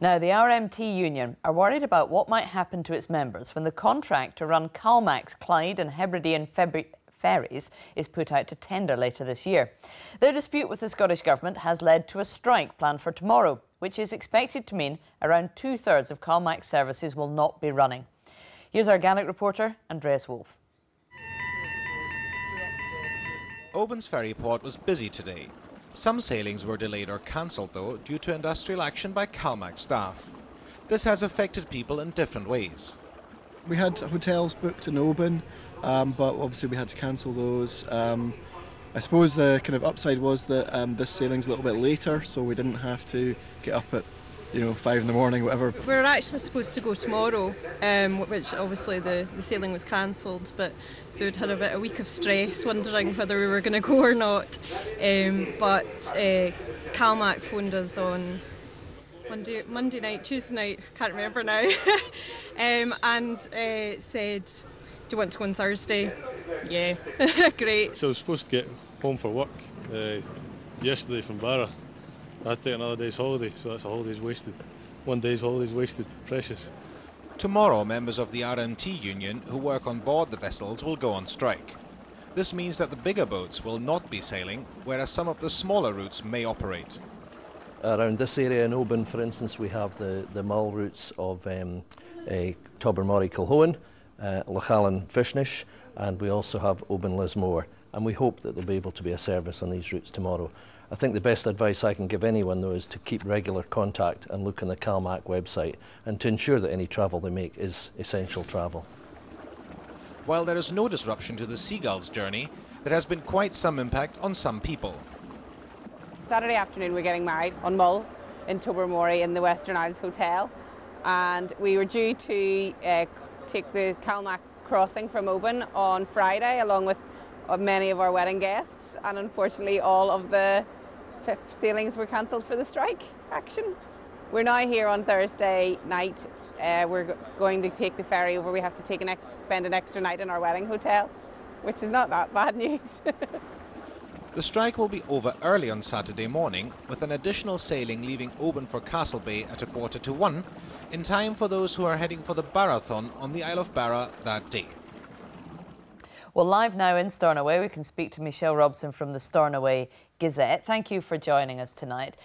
Now, the RMT union are worried about what might happen to its members when the contract to run CalMac's Clyde and Hebridean ferries is put out to tender later this year. Their dispute with the Scottish Government has led to a strike planned for tomorrow, which is expected to mean around 2/3 of CalMac's services will not be running. Here's our Gaelic reporter, Andreas Wolff. Oban's ferry port was busy today. Some sailings were delayed or cancelled, though, due to industrial action by CalMac staff. This has affected people in different ways. We had hotels booked in Oban, but obviously we had to cancel those. I suppose the kind of upside was that this sailing's a little bit later, so we didn't have to get up at 5 in the morning, whatever. We're actually supposed to go tomorrow, which obviously the sailing was cancelled, but so we'd had a week of stress wondering whether we were going to go or not. But CalMac phoned us on Monday night, Tuesday night, can't remember now, and said, "Do you want to go on Thursday?" Yeah, great. So I was supposed to get home for work yesterday from Barra. I had to take another day's holiday, so that's a holiday's wasted. 1 day's holiday's wasted, precious. Tomorrow, members of the RMT union who work on board the vessels will go on strike. This means that the bigger boats will not be sailing, whereas some of the smaller routes may operate. Around this area in Oban, for instance, we have the mull routes of Tobermory Kilhoan, Lochallan Fishnish, and we also have Oban Lismore. And we hope that there'll be able to be a service on these routes tomorrow. I think the best advice I can give anyone, though, is to keep regular contact and look on the CalMac website and to ensure that any travel they make is essential travel. While there is no disruption to the Seagull's journey, there has been quite some impact on some people. Saturday afternoon we're getting married on Mull in Tobermory in the Western Isles Hotel, and we were due to take the CalMac crossing from Oban on Friday along with many of our wedding guests, and unfortunately all of the sailings were cancelled for the strike action. We're now here on Thursday night. We're going to take the ferry over. We have to spend an extra night in our wedding hotel, which is not that bad news. The strike will be over early on Saturday morning, with an additional sailing leaving Oban for Castle Bay at 1:45, in time for those who are heading for the Barrathon on the Isle of Barra that day. Well, live now in Stornoway, we can speak to Michelle Robson from the Stornoway Gazette. Thank you for joining us tonight.